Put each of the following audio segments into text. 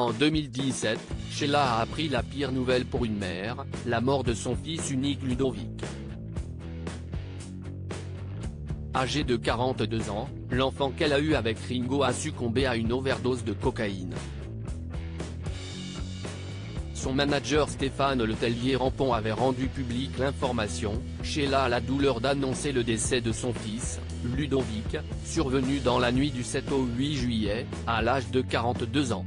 En 2017, Sheila a appris la pire nouvelle pour une mère, la mort de son fils unique Ludovic. Âgé de 42 ans, l'enfant qu'elle a eu avec Ringo a succombé à une overdose de cocaïne. Son manager Stéphane Letellier-Rampon avait rendu publique l'information. Sheila a la douleur d'annoncer le décès de son fils, Ludovic, survenu dans la nuit du 7 au 8 juillet, à l'âge de 42 ans.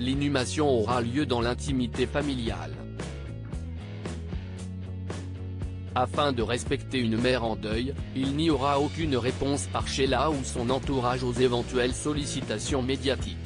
L'inhumation aura lieu dans l'intimité familiale. Afin de respecter une mère en deuil, il n'y aura aucune réponse par Sheila ou son entourage aux éventuelles sollicitations médiatiques.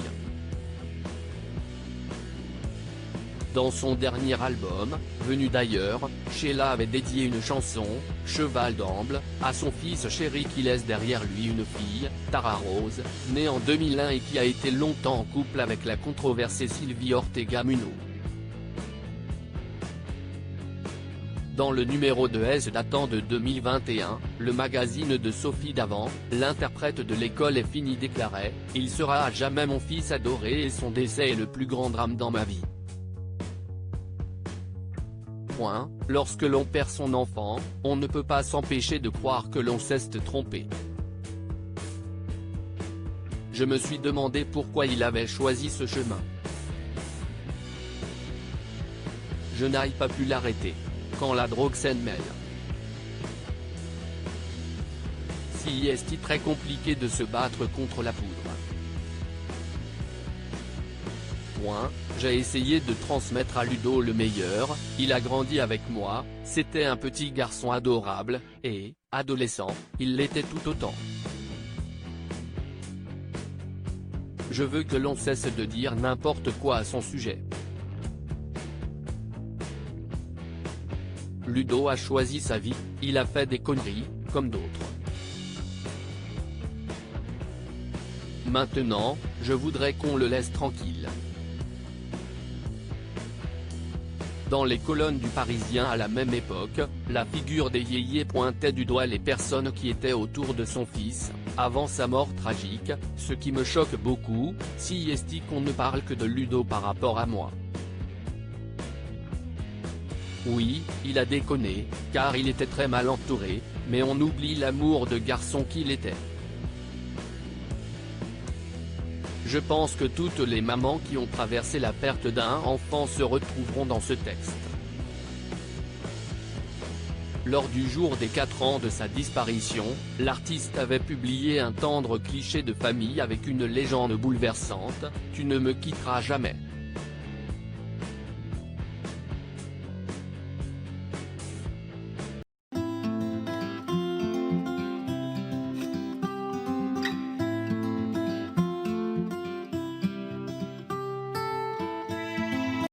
Dans son dernier album, Venu d'ailleurs, Sheila avait dédié une chanson, Cheval d'Amble, à son fils chéri qui laisse derrière lui une fille, Tara Rose, née en 2001 et qui a été longtemps en couple avec la controversée Sylvie Ortega Munoz. Dans le numéro de S datant de 2021, le magazine de Sophie Davant, l'interprète de L'école est finie déclarait « Il sera à jamais mon fils adoré et son décès est le plus grand drame dans ma vie. » Lorsque l'on perd son enfant, on ne peut pas s'empêcher de croire que l'on s'est trompé. Je me suis demandé pourquoi il avait choisi ce chemin. Je n'ai pas pu l'arrêter. Quand la drogue s'en mêle. Si est très compliqué de se battre contre la poudre. J'ai essayé de transmettre à Ludo le meilleur, il a grandi avec moi, c'était un petit garçon adorable, et, adolescent, il l'était tout autant. Je veux que l'on cesse de dire n'importe quoi à son sujet. Ludo a choisi sa vie, il a fait des conneries, comme d'autres. Maintenant, je voudrais qu'on le laisse tranquille. Dans les colonnes du Parisien à la même époque, la figure des yéyés pointait du doigt les personnes qui étaient autour de son fils, avant sa mort tragique, ce qui me choque beaucoup, si est qu'on ne parle que de Ludo par rapport à moi. Oui, il a déconné, car il était très mal entouré, mais on oublie l'amour de garçon qu'il était. Je pense que toutes les mamans qui ont traversé la perte d'un enfant se retrouveront dans ce texte. Lors du jour des 4 ans de sa disparition, l'artiste avait publié un tendre cliché de famille avec une légende bouleversante, « Tu ne me quitteras jamais ».